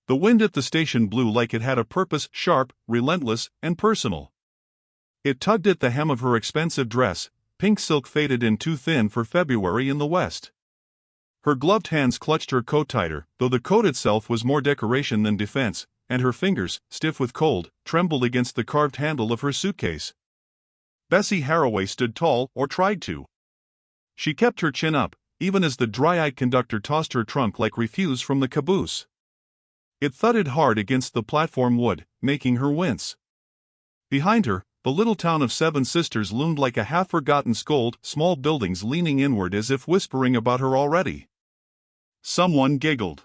The wind at the station blew like it had a purpose, sharp, relentless, and personal. It tugged at the hem of her expensive dress, pink silk faded in too thin for February in the West. Her gloved hands clutched her coat tighter, though the coat itself was more decoration than defense, and her fingers, stiff with cold, trembled against the carved handle of her suitcase. Bessie Haraway stood tall, or tried to. She kept her chin up, even as the dry-eyed conductor tossed her trunk like refuse from the caboose. It thudded hard against the platform wood, making her wince. Behind her, the little town of Seven Sisters loomed like a half-forgotten scold, small buildings leaning inward as if whispering about her already. Someone giggled.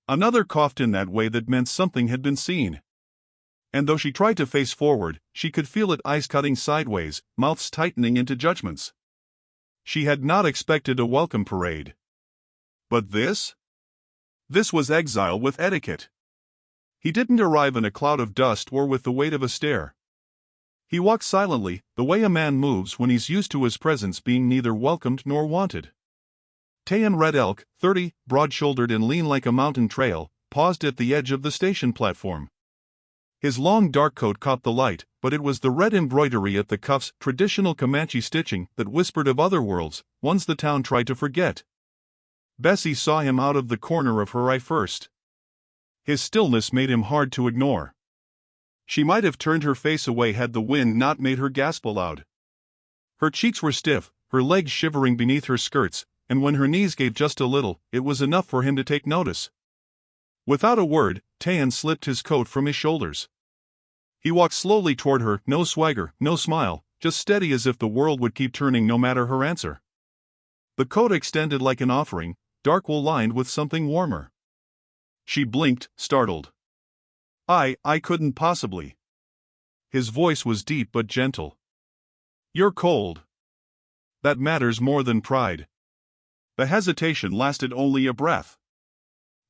Another coughed in that way that meant something had been seen. And though she tried to face forward, she could feel it ice-cutting sideways, mouths tightening into judgments. She had not expected a welcome parade. But this? This was exile with etiquette. He didn't arrive in a cloud of dust or with the weight of a stare. He walked silently, the way a man moves when he's used to his presence being neither welcomed nor wanted. Tayan Red Elk, 30, broad-shouldered and lean like a mountain trail, paused at the edge of the station platform. His long dark coat caught the light, but it was the red embroidery at the cuffs, traditional Comanche stitching, that whispered of other worlds, ones the town tried to forget. Bessie saw him out of the corner of her eye first. His stillness made him hard to ignore. She might have turned her face away had the wind not made her gasp aloud. Her cheeks were stiff, her legs shivering beneath her skirts, and when her knees gave just a little, it was enough for him to take notice. Without a word, Tayan slipped his coat from his shoulders. He walked slowly toward her, no swagger, no smile, just steady as if the world would keep turning no matter her answer. The coat extended like an offering, dark wool lined with something warmer. She blinked, startled. I couldn't possibly. His voice was deep but gentle. You're cold. That matters more than pride. The hesitation lasted only a breath.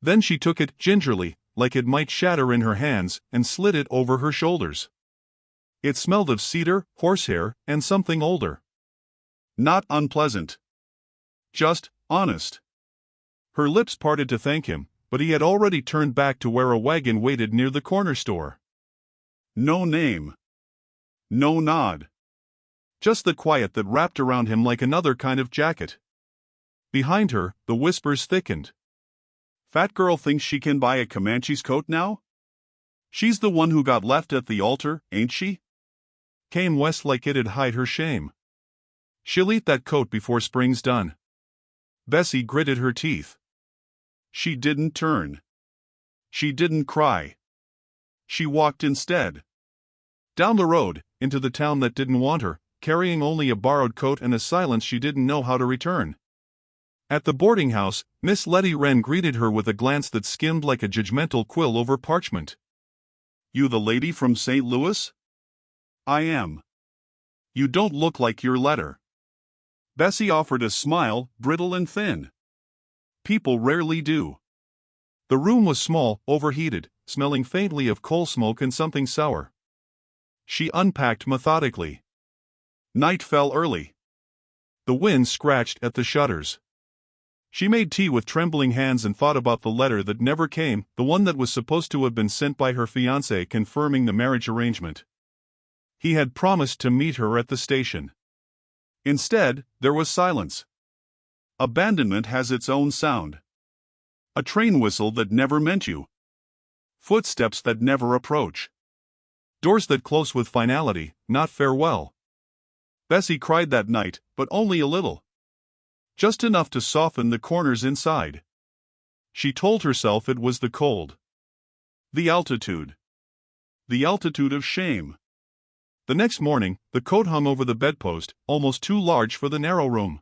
Then she took it gingerly, like it might shatter in her hands, and slid it over her shoulders. It smelled of cedar, horsehair, and something older. Not unpleasant. Just honest. Her lips parted to thank him, but he had already turned back to where a wagon waited near the corner store. No name. No nod. Just the quiet that wrapped around him like another kind of jacket. Behind her, the whispers thickened. Fat girl thinks she can buy a Comanche's coat now? She's the one who got left at the altar, ain't she? Came west like it'd hide her shame. She'll eat that coat before spring's done. Bessie gritted her teeth. She didn't turn. She didn't cry. She walked instead. Down the road, into the town that didn't want her, carrying only a borrowed coat and a silence she didn't know how to return. At the boarding house, Miss Letty Wren greeted her with a glance that skimmed like a judgmental quill over parchment. You the lady from St. Louis? I am. You don't look like your letter. Bessie offered a smile, brittle and thin. People rarely do. The room was small, overheated, smelling faintly of coal smoke and something sour. She unpacked methodically. Night fell early. The wind scratched at the shutters. She made tea with trembling hands and thought about the letter that never came, the one that was supposed to have been sent by her fiancé confirming the marriage arrangement. He had promised to meet her at the station. Instead, there was silence. Abandonment has its own sound. A train whistle that never meant you. Footsteps that never approach. Doors that close with finality, not farewell. Bessie cried that night, but only a little. Just enough to soften the corners inside. She told herself it was the cold. The altitude. The altitude of shame. The next morning, the coat hung over the bedpost, almost too large for the narrow room.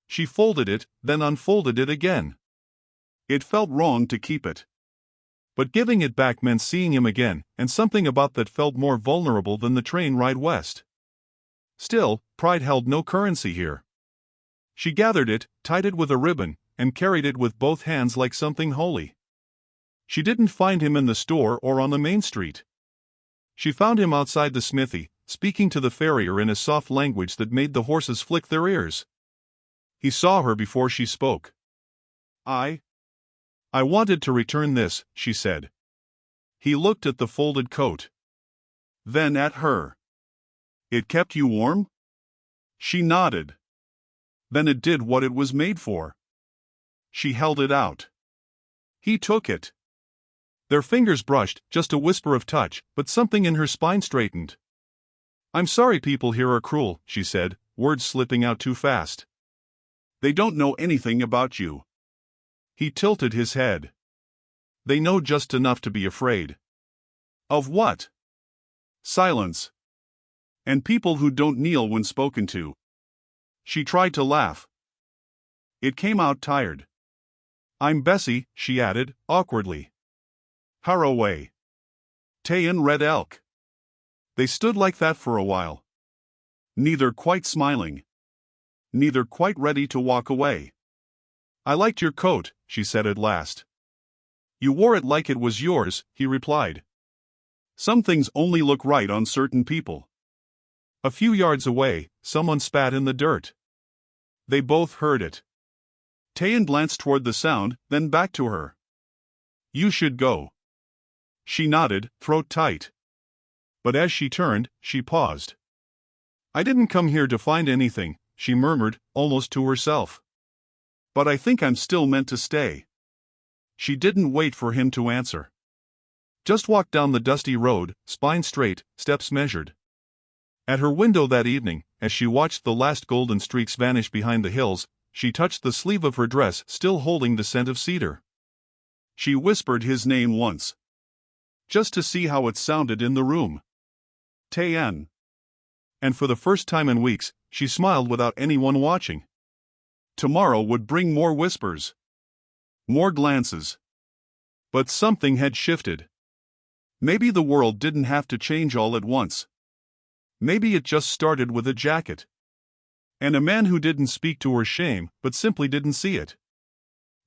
She folded it, then unfolded it again. It felt wrong to keep it. But giving it back meant seeing him again, and something about that felt more vulnerable than the train ride west. Still, pride held no currency here. She gathered it, tied it with a ribbon, and carried it with both hands like something holy. She didn't find him in the store or on the main street. She found him outside the smithy, speaking to the farrier in a soft language that made the horses flick their ears. He saw her before she spoke. I I wanted to return this, she said. He looked at the folded coat. Then at her. It kept you warm? She nodded. Then it did what it was made for. She held it out. He took it. Their fingers brushed, just a whisper of touch, but something in her spine straightened. I'm sorry people here are cruel, she said, words slipping out too fast. They don't know anything about you. He tilted his head. They know just enough to be afraid. Of what? Silence. And people who don't kneel when spoken to. She tried to laugh. It came out tired. I'm Bessie, she added, awkwardly. Haraway. Tayan Red Elk. They stood like that for a while. Neither quite smiling. Neither quite ready to walk away. I liked your coat, she said at last. You wore it like it was yours, he replied. Some things only look right on certain people. A few yards away, someone spat in the dirt. They both heard it. Tayan glanced toward the sound, then back to her. You should go. She nodded, throat tight. But as she turned, she paused. I didn't come here to find anything, she murmured, almost to herself. But I think I'm still meant to stay. She didn't wait for him to answer. Just walked down the dusty road, spine straight, steps measured. At her window that evening, as she watched the last golden streaks vanish behind the hills, she touched the sleeve of her dress, still holding the scent of cedar. She whispered his name once. Just to see how it sounded in the room. Tayan. And for the first time in weeks, she smiled without anyone watching. Tomorrow would bring more whispers. More glances. But something had shifted. Maybe the world didn't have to change all at once. Maybe it just started with a jacket. And a man who didn't speak to her shame, but simply didn't see it.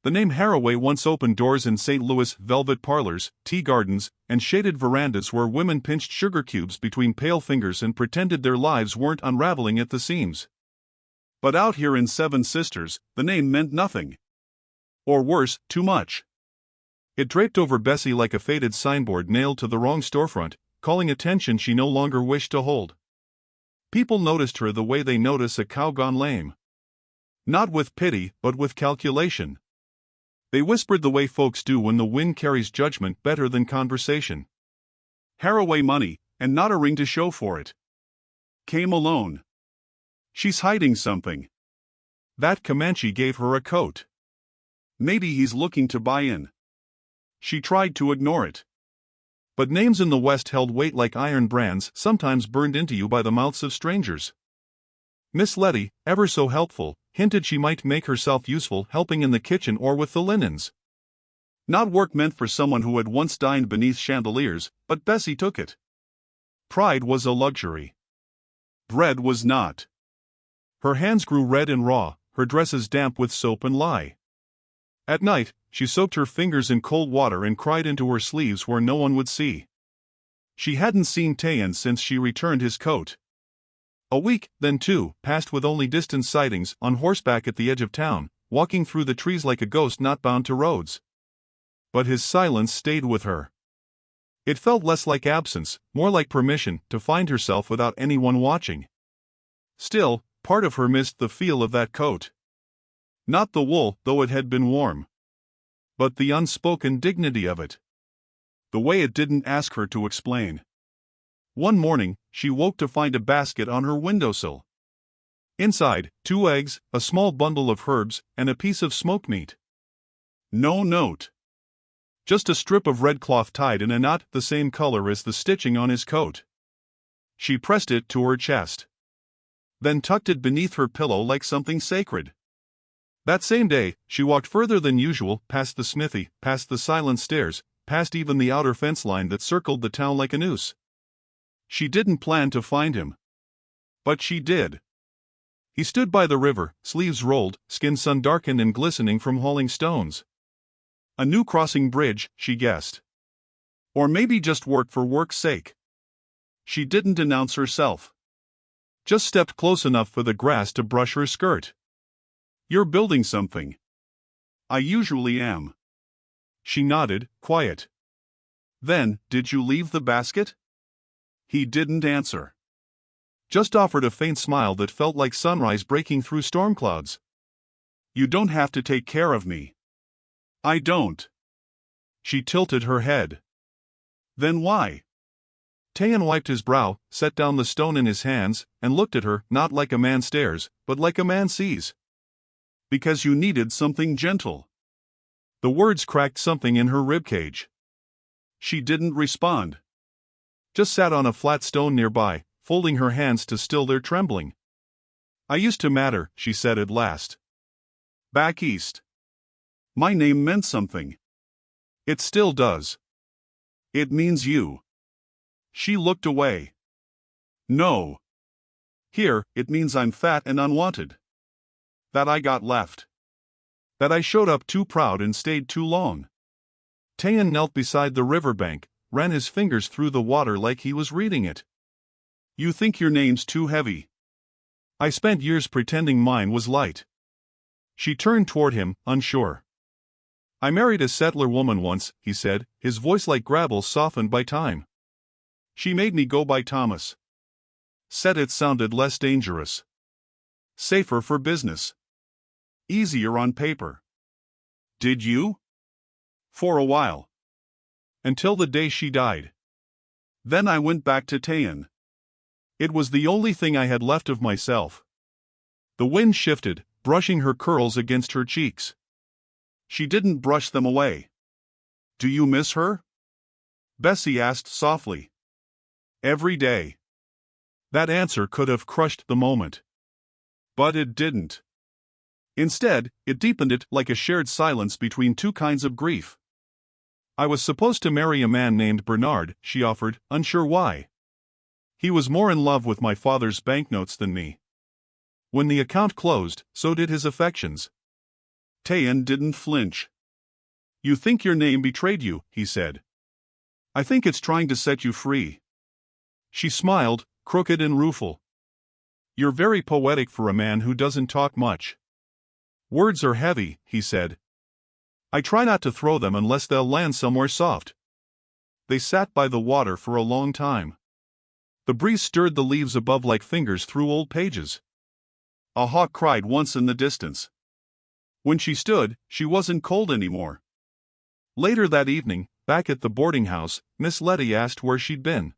The name Haraway once opened doors in St. Louis, velvet parlors, tea gardens, and shaded verandas where women pinched sugar cubes between pale fingers and pretended their lives weren't unraveling at the seams. But out here in Seven Sisters, the name meant nothing. Or worse, too much. It draped over Bessie like a faded signboard nailed to the wrong storefront, calling attention she no longer wished to hold. People noticed her the way they notice a cow gone lame. Not with pity, but with calculation. They whispered the way folks do when the wind carries judgment better than conversation. Haraway money, and not a ring to show for it. Came alone. She's hiding something. That Comanche gave her a coat. Maybe he's looking to buy in. She tried to ignore it. But names in the West held weight like iron brands, sometimes burned into you by the mouths of strangers. Miss Letty, ever so helpful, hinted she might make herself useful helping in the kitchen or with the linens. Not work meant for someone who had once dined beneath chandeliers, but Bessie took it. Pride was a luxury. Bread was not. Her hands grew red and raw, her dresses damp with soap and lye. At night, she soaked her fingers in cold water and cried into her sleeves where no one would see. She hadn't seen Tayan since she returned his coat. A week, then two, passed with only distant sightings, on horseback at the edge of town, walking through the trees like a ghost not bound to roads. But his silence stayed with her. It felt less like absence, more like permission to find herself without anyone watching. Still, part of her missed the feel of that coat. Not the wool, though it had been warm. But the unspoken dignity of it. The way it didn't ask her to explain. One morning, she woke to find a basket on her windowsill. Inside, 2 eggs, a small bundle of herbs, and a piece of smoked meat. No note. Just a strip of red cloth tied in a knot the same color as the stitching on his coat. She pressed it to her chest. Then tucked it beneath her pillow like something sacred. That same day, she walked further than usual, past the smithy, past the silent stairs, past even the outer fence line that circled the town like a noose. She didn't plan to find him. But she did. He stood by the river, sleeves rolled, skin sun-darkened and glistening from hauling stones. A new crossing bridge, she guessed. Or maybe just work for work's sake. She didn't announce herself. Just stepped close enough for the grass to brush her skirt. You're building something. I usually am. She nodded, quiet. Then, did you leave the basket? He didn't answer. Just offered a faint smile that felt like sunrise breaking through storm clouds. You don't have to take care of me. I don't. She tilted her head. Then why? Taeyeon wiped his brow, set down the stone in his hands, and looked at her, not like a man stares, but like a man sees. Because you needed something gentle. The words cracked something in her ribcage. She didn't respond. Just sat on a flat stone nearby, folding her hands to still their trembling. I used to matter, she said at last. Back east. My name meant something. It still does. It means you. She looked away. No. Here, it means I'm fat and unwanted. That I got left. That I showed up too proud and stayed too long. Taeyeon knelt beside the riverbank, ran his fingers through the water like he was reading it. You think your name's too heavy. I spent years pretending mine was light. She turned toward him, unsure. I married a settler woman once, he said, his voice like gravel softened by time. She made me go by Thomas. Said it sounded less dangerous. Safer for business. Easier on paper. Did you? For a while. Until the day she died. Then I went back to Taeyeon. It was the only thing I had left of myself. The wind shifted, brushing her curls against her cheeks. She didn't brush them away. Do you miss her? Bessie asked softly. Every day. That answer could have crushed the moment. But it didn't. Instead, it deepened it like a shared silence between two kinds of grief. I was supposed to marry a man named Bernard, she offered, unsure why. He was more in love with my father's banknotes than me. When the account closed, so did his affections. Taeyeon didn't flinch. You think your name betrayed you, he said. I think it's trying to set you free. She smiled, crooked and rueful. You're very poetic for a man who doesn't talk much. Words are heavy, he said. I try not to throw them unless they'll land somewhere soft. They sat by the water for a long time. The breeze stirred the leaves above like fingers through old pages. A hawk cried once in the distance. When she stood, she wasn't cold anymore. Later that evening, back at the boarding house, Miss Letty asked where she'd been.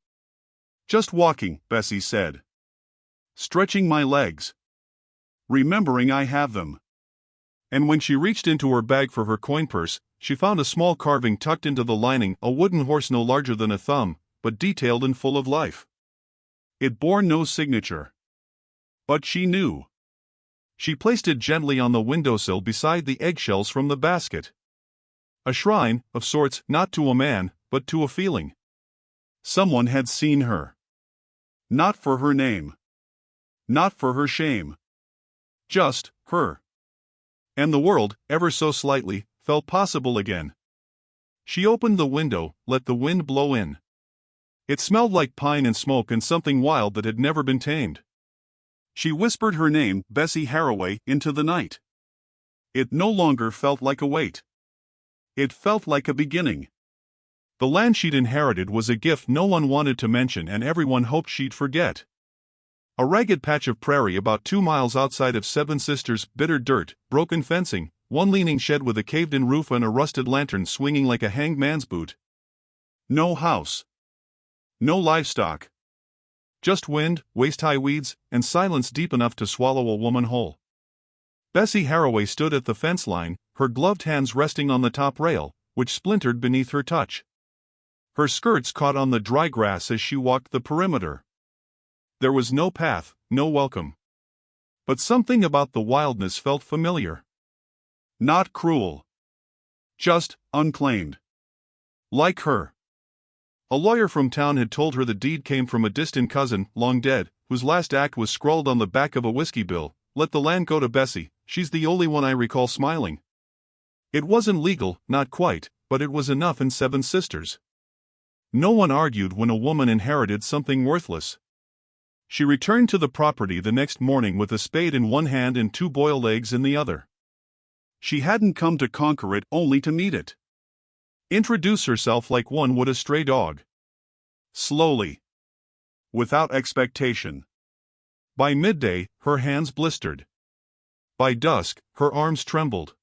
Just walking, Bessie said. Stretching my legs. Remembering I have them. And when she reached into her bag for her coin purse, she found a small carving tucked into the lining, a wooden horse no larger than a thumb, but detailed and full of life. It bore no signature. But she knew. She placed it gently on the windowsill beside the eggshells from the basket. A shrine, of sorts, not to a man, but to a feeling. Someone had seen her. Not for her name. Not for her shame. Just her. And the world, ever so slightly, felt possible again. She opened the window, let the wind blow in. It smelled like pine and smoke and something wild that had never been tamed. She whispered her name, Bessie Haraway, into the night. It no longer felt like a wait. It felt like a beginning. The land she'd inherited was a gift no one wanted to mention and everyone hoped she'd forget. A ragged patch of prairie about 2 miles outside of Seven Sisters, bitter dirt, broken fencing, one leaning shed with a caved-in roof and a rusted lantern swinging like a hanged man's boot. No house. No livestock. Just wind, waist-high weeds, and silence deep enough to swallow a woman whole. Bessie Haraway stood at the fence line, her gloved hands resting on the top rail, which splintered beneath her touch. Her skirts caught on the dry grass as she walked the perimeter. There was no path, no welcome. But something about the wildness felt familiar. Not cruel. Just unclaimed. Like her. A lawyer from town had told her the deed came from a distant cousin, long dead, whose last act was scrawled on the back of a whiskey bill, "Let the land go to Bessie, she's the only one I recall smiling." It wasn't legal, not quite, but it was enough in Seven Sisters. No one argued when a woman inherited something worthless. She returned to the property the next morning with a spade in one hand and 2 boiled eggs in the other. She hadn't come to conquer it, only to meet it. Introduce herself like one would a stray dog. Slowly. Without expectation. By midday, her hands blistered. By dusk, her arms trembled.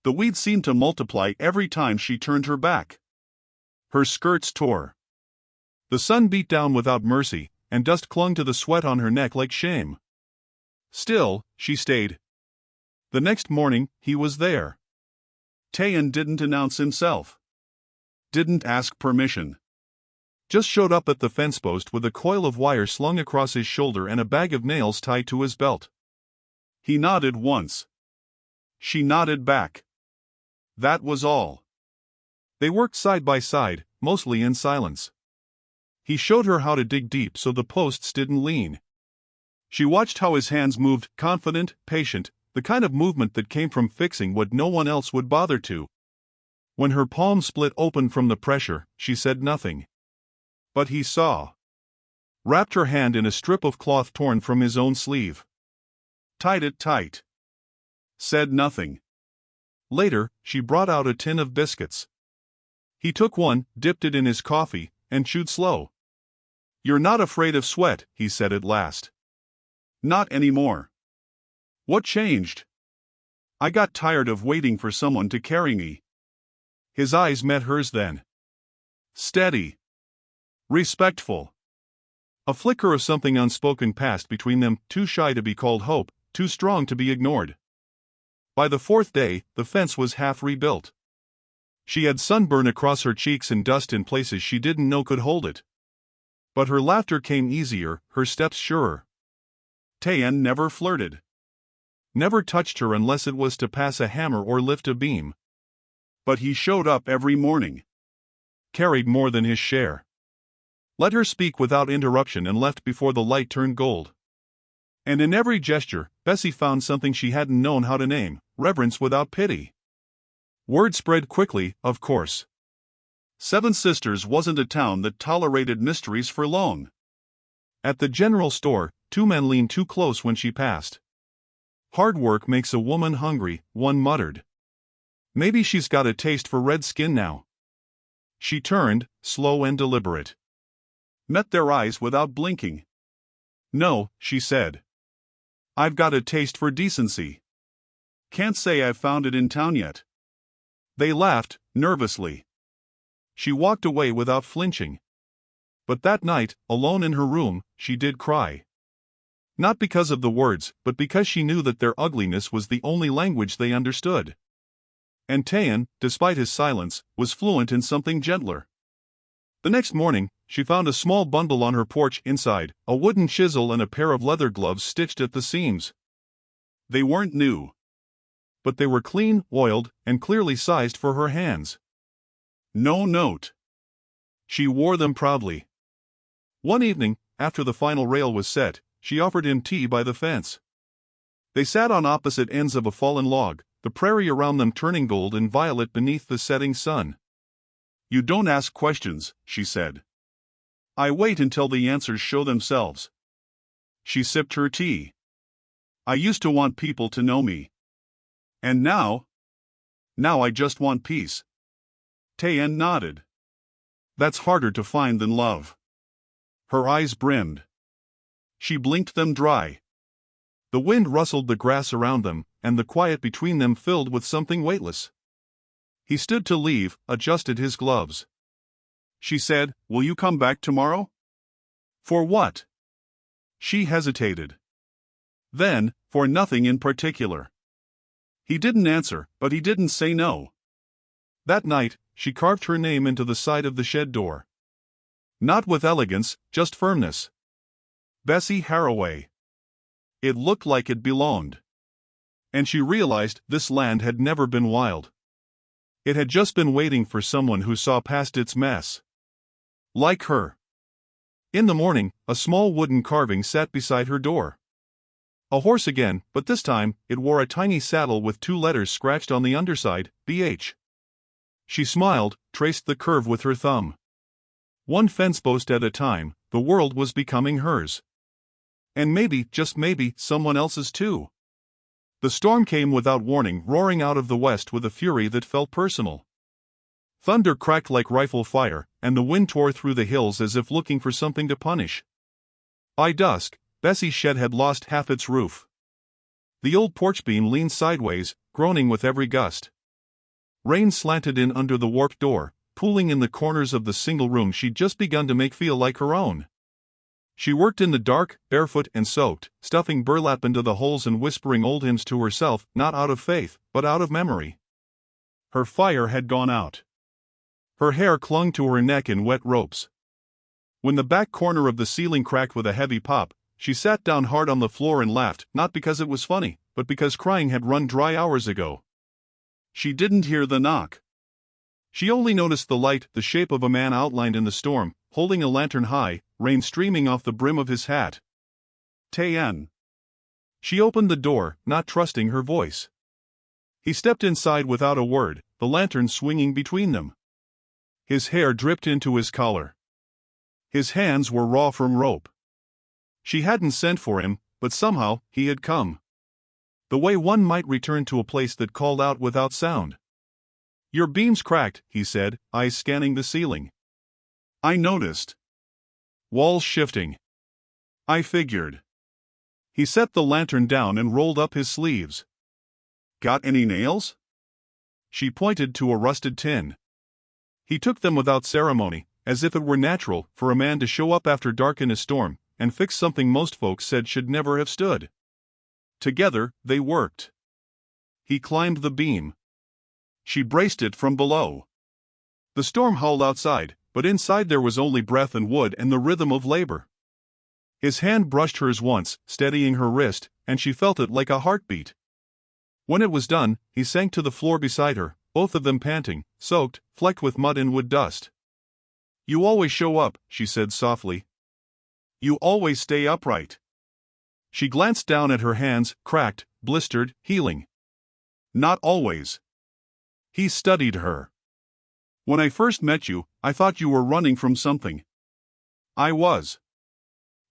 The weeds seemed to multiply every time she turned her back. Her skirts tore. The sun beat down without mercy, and dust clung to the sweat on her neck like shame. Still, she stayed. The next morning, he was there. Taeyeon didn't announce himself. Didn't ask permission. Just showed up at the fence post with a coil of wire slung across his shoulder and a bag of nails tied to his belt. He nodded once. She nodded back. That was all. They worked side by side, mostly in silence. He showed her how to dig deep so the posts didn't lean. She watched how his hands moved, confident, patient, the kind of movement that came from fixing what no one else would bother to. When her palms split open from the pressure, she said nothing. But he saw. Wrapped her hand in a strip of cloth torn from his own sleeve. Tied it tight. Said nothing. Later, she brought out a tin of biscuits. He took one, dipped it in his coffee, and chewed slow. "You're not afraid of sweat," he said at last. "Not anymore." "What changed?" "I got tired of waiting for someone to carry me." His eyes met hers then. Steady. Respectful. A flicker of something unspoken passed between them, too shy to be called hope, too strong to be ignored. By the fourth day, the fence was half rebuilt. She had sunburn across her cheeks and dust in places she didn't know could hold it. But her laughter came easier, her steps surer. Taeyeon never flirted. Never touched her unless it was to pass a hammer or lift a beam. But he showed up every morning. Carried more than his share. Let her speak without interruption and left before the light turned gold. And in every gesture, Bessie found something she hadn't known how to name: reverence without pity. Word spread quickly, of course. Seven Sisters wasn't a town that tolerated mysteries for long. At the general store, two men leaned too close when she passed. "Hard work makes a woman hungry," one muttered. "Maybe she's got a taste for red skin now." She turned, slow and deliberate. Met their eyes without blinking. "No," she said. "I've got a taste for decency. Can't say I've found it in town yet." They laughed, nervously. She walked away without flinching. But that night, alone in her room, she did cry. Not because of the words, but because she knew that their ugliness was the only language they understood. And Taeyeon, despite his silence, was fluent in something gentler. The next morning, she found a small bundle on her porch. Inside, a wooden chisel and a pair of leather gloves stitched at the seams. They weren't new. But they were clean, oiled, and clearly sized for her hands. No note. She wore them proudly. One evening, after the final rail was set, she offered him tea by the fence. They sat on opposite ends of a fallen log, the prairie around them turning gold and violet beneath the setting sun. "You don't ask questions," she said. "I wait until the answers show themselves." She sipped her tea. "I used to want people to know me. And now I just want peace." Taeyeon nodded. "That's harder to find than love." Her eyes brimmed. She blinked them dry. The wind rustled the grass around them, and the quiet between them filled with something weightless. He stood to leave, adjusted his gloves. She said, "Will you come back tomorrow?" "For what?" She hesitated. Then, for nothing in particular. He didn't answer, but he didn't say no. That night, she carved her name into the side of the shed door. Not with elegance, just firmness. Bessie Haraway. It looked like it belonged. And she realized this land had never been wild. It had just been waiting for someone who saw past its mess. Like her. In the morning, a small wooden carving sat beside her door. A horse again, but this time, it wore a tiny saddle with two letters scratched on the underside, BH. She smiled, traced the curve with her thumb. One fence post at a time, the world was becoming hers. And maybe, just maybe, someone else's too. The storm came without warning, roaring out of the west with a fury that felt personal. Thunder cracked like rifle fire, and the wind tore through the hills as if looking for something to punish. By dusk, Bessie's shed had lost half its roof. The old porch beam leaned sideways, groaning with every gust. Rain slanted in under the warped door, pooling in the corners of the single room she'd just begun to make feel like her own. She worked in the dark, barefoot and soaked, stuffing burlap into the holes and whispering old hymns to herself, not out of faith, but out of memory. Her fire had gone out. Her hair clung to her neck in wet ropes. When the back corner of the ceiling cracked with a heavy pop, she sat down hard on the floor and laughed, not because it was funny, but because crying had run dry hours ago. She didn't hear the knock. She only noticed the light, the shape of a man outlined in the storm, holding a lantern high, rain streaming off the brim of his hat. Taeyeon. She opened the door, not trusting her voice. He stepped inside without a word, the lantern swinging between them. His hair dripped into his collar. His hands were raw from rope. She hadn't sent for him, but somehow, he had come. The way one might return to a place that called out without sound. "Your beam's cracked," he said, eyes scanning the ceiling. "I noticed. Walls shifting. I figured." He set the lantern down and rolled up his sleeves. "Got any nails?" She pointed to a rusted tin. He took them without ceremony, as if it were natural for a man to show up after dark in a storm and fix something most folks said should never have stood. Together, they worked. He climbed the beam. She braced it from below. The storm howled outside, but inside there was only breath and wood and the rhythm of labor. His hand brushed hers once, steadying her wrist, and she felt it like a heartbeat. When it was done, he sank to the floor beside her, both of them panting, soaked, flecked with mud and wood dust. "You always show up," she said softly. "You always stay upright." She glanced down at her hands, cracked, blistered, healing. "Not always." He studied her. "When I first met you, I thought you were running from something." "I was."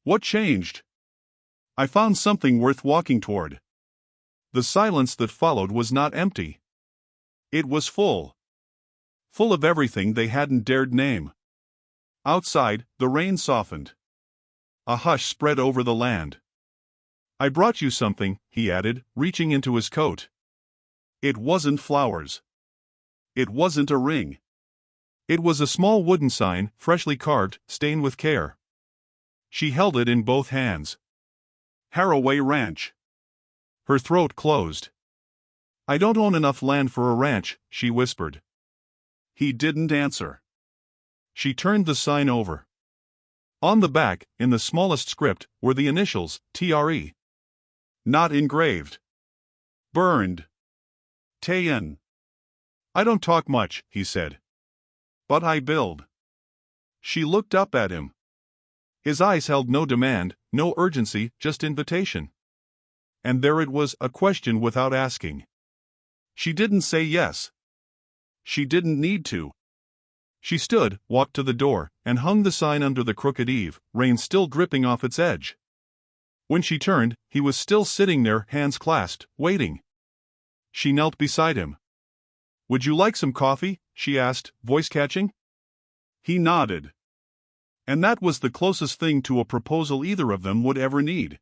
"What changed?" "I found something worth walking toward." The silence that followed was not empty. It was full. Full of everything they hadn't dared name. Outside, the rain softened. A hush spread over the land. "I brought you something," he added, reaching into his coat. It wasn't flowers. It wasn't a ring. It was a small wooden sign, freshly carved, stained with care. She held it in both hands. "Haraway Ranch." Her throat closed. "I don't own enough land for a ranch," she whispered. He didn't answer. She turned the sign over. On the back, in the smallest script, were the initials, TRE. Not engraved. Burned. Taeyeon. "I don't talk much," he said. "But I build." She looked up at him. His eyes held no demand, no urgency, just invitation. And there it was, a question without asking. She didn't say yes. She didn't need to. She stood, walked to the door, and hung the sign under the crooked eave, rain still dripping off its edge. When she turned, he was still sitting there, hands clasped, waiting. She knelt beside him. "Would you like some coffee?" she asked, voice catching. He nodded. And that was the closest thing to a proposal either of them would ever need.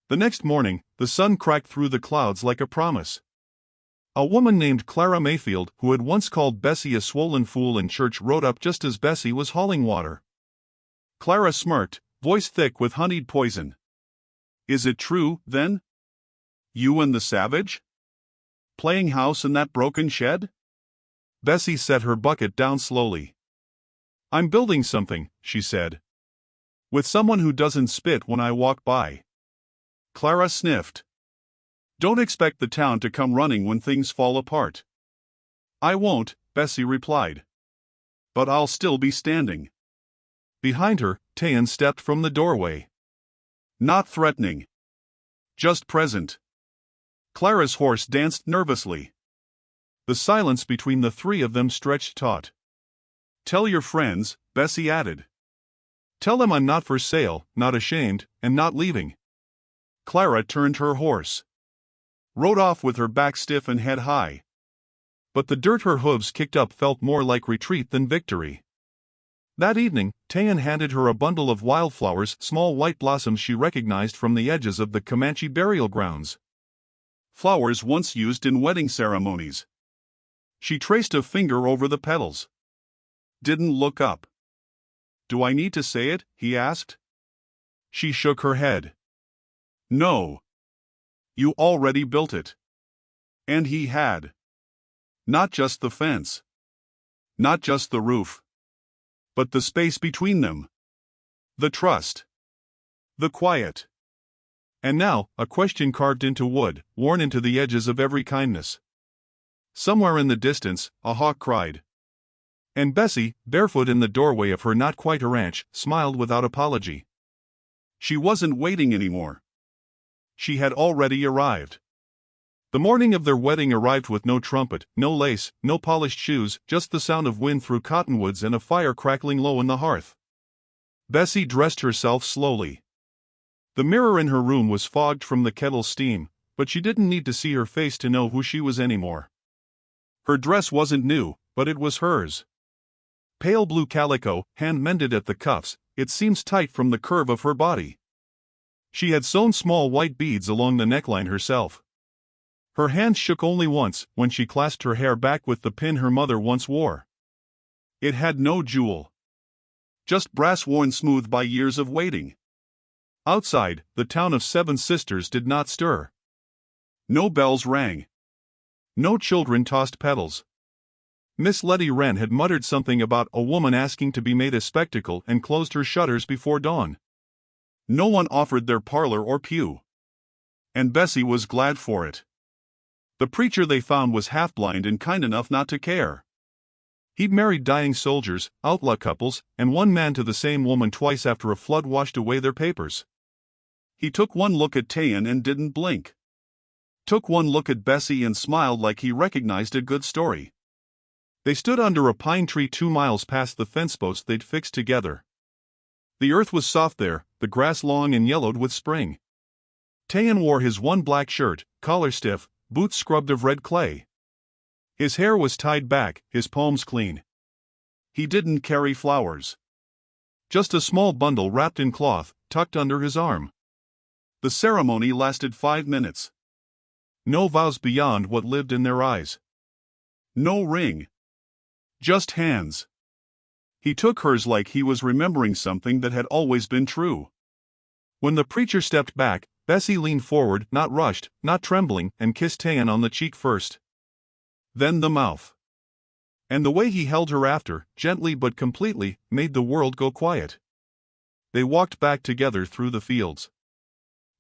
The next morning, the sun cracked through the clouds like a promise. A woman named Clara Mayfield, who had once called Bessie a swollen fool in church, rode up just as Bessie was hauling water. Clara smirked, voice thick with honeyed poison. "Is it true, then? You and the savage? Playing house in that broken shed?" Bessie set her bucket down slowly. "I'm building something," she said. "With someone who doesn't spit when I walk by." Clara sniffed. "Don't expect the town to come running when things fall apart." "I won't," Bessie replied. "But I'll still be standing." Behind her, Taeyeon stepped from the doorway. Not threatening. Just present. Clara's horse danced nervously. The silence between the three of them stretched taut. "Tell your friends," Bessie added. "Tell them I'm not for sale, not ashamed, and not leaving." Clara turned her horse. Rode off with her back stiff and head high. but the dirt her hooves kicked up felt more like retreat than victory. That evening, Tayan handed her a bundle of wildflowers, small white blossoms she recognized from the edges of the Comanche burial grounds. Flowers once used in wedding ceremonies. She traced a finger over the petals. Didn't look up. "Do I need to say it?" he asked. She shook her head. "No. You already built it." And he had. Not just the fence. Not just the roof. But the space between them. The trust. The quiet. And now, a question carved into wood, worn into the edges of every kindness. Somewhere in the distance, a hawk cried. And Bessie, barefoot in the doorway of her not quite a ranch, smiled without apology. She wasn't waiting anymore. She had already arrived. The morning of their wedding arrived with no trumpet, no lace, no polished shoes, just the sound of wind through cottonwoods and a fire crackling low in the hearth. Bessie dressed herself slowly. The mirror in her room was fogged from the kettle's steam, but she didn't need to see her face to know who she was anymore. Her dress wasn't new, but it was hers. Pale blue calico, hand-mended at the cuffs, it seemed tight from the curve of her body. She had sewn small white beads along the neckline herself. Her hands shook only once when she clasped her hair back with the pin her mother once wore. It had no jewel. Just brass worn smooth by years of waiting. Outside, the town of Seven Sisters did not stir. No bells rang. No children tossed petals. Miss Letty Wren had muttered something about a woman asking to be made a spectacle and closed her shutters before dawn. No one offered their parlor or pew. And Bessie was glad for it. The preacher they found was half-blind and kind enough not to care. He'd married dying soldiers, outlaw couples, and one man to the same woman twice after a flood washed away their papers. He took one look at Tayan and didn't blink. Took one look at Bessie and smiled like he recognized a good story. They stood under a pine tree 2 miles past the fence posts they'd fixed together. The earth was soft there, the grass long and yellowed with spring. Tayan wore his one black shirt, collar stiff, boots scrubbed of red clay. His hair was tied back, his palms clean. He didn't carry flowers. Just a small bundle wrapped in cloth, tucked under his arm. The ceremony lasted 5 minutes. No vows beyond what lived in their eyes. No ring. Just hands. He took hers like he was remembering something that had always been true. When the preacher stepped back, Bessie leaned forward, not rushed, not trembling, and kissed Tayan on the cheek first. Then the mouth. And the way he held her after, gently but completely, made the world go quiet. They walked back together through the fields.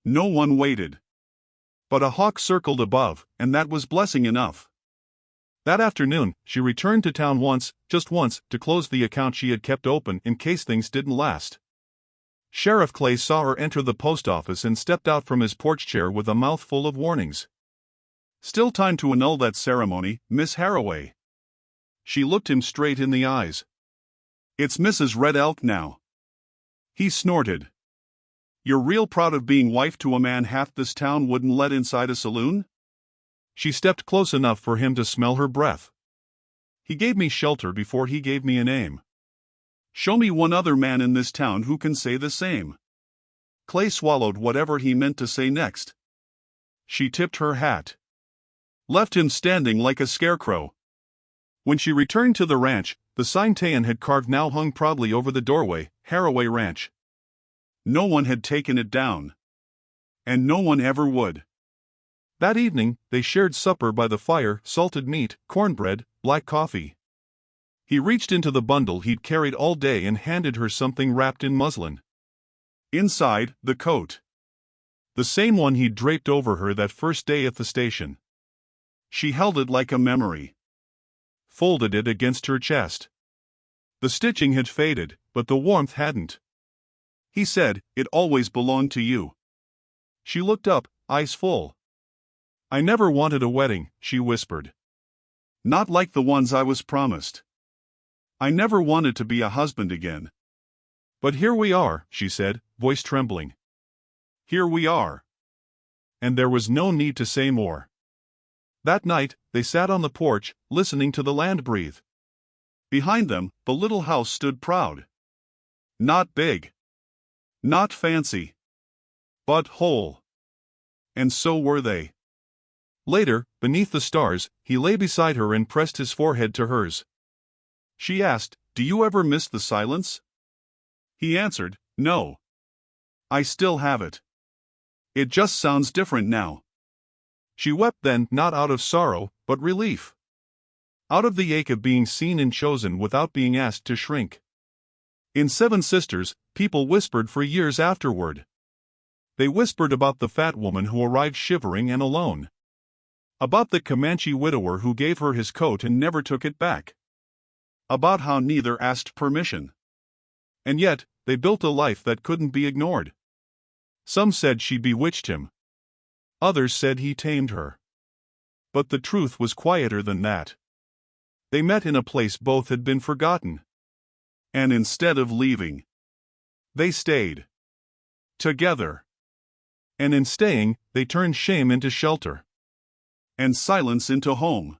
No one waited. But a hawk circled above, and that was blessing enough. That afternoon, she returned to town once, just once, to close the account she had kept open in case things didn't last. Sheriff Clay saw her enter the post office and stepped out from his porch chair with a mouthful of warnings. "Still time to annul that ceremony, Miss Haraway." She looked him straight in the eyes. "It's Mrs. Red Elk now." He snorted. "You're real proud of being wife to a man half this town wouldn't let inside a saloon?" She stepped close enough for him to smell her breath. "He gave me shelter before he gave me a name. Show me one other man in this town who can say the same." Clay swallowed whatever he meant to say next. She tipped her hat. Left him standing like a scarecrow. When she returned to the ranch, the sign Tayan had carved now hung proudly over the doorway, Haraway Ranch. No one had taken it down. And no one ever would. That evening, they shared supper by the fire, salted meat, cornbread, black coffee. He reached into the bundle he'd carried all day and handed her something wrapped in muslin. Inside, the coat. The same one he'd draped over her that first day at the station. She held it like a memory. Folded it against her chest. The stitching had faded, but the warmth hadn't. He said, "It always belonged to you." She looked up, eyes full. "I never wanted a wedding," she whispered. "Not like the ones I was promised. I never wanted to be a husband again. But here we are," she said, voice trembling. "Here we are." And there was no need to say more. That night, they sat on the porch, listening to the land breathe. Behind them, the little house stood proud. Not big. Not fancy. But whole. And so were they. Later, beneath the stars, he lay beside her and pressed his forehead to hers. She asked, "Do you ever miss the silence?" He answered, "No. I still have it. It just sounds different now." She wept then, not out of sorrow, but relief. Out of the ache of being seen and chosen without being asked to shrink. In Seven Sisters, people whispered for years afterward. They whispered about the fat woman who arrived shivering and alone. About the Comanche widower who gave her his coat and never took it back. About how neither asked permission. And yet, they built a life that couldn't be ignored. Some said she bewitched him. Others said he tamed her. But the truth was quieter than that. They met in a place both had been forgotten. And instead of leaving, they stayed. Together. And in staying, they turned shame into shelter. And silence into home.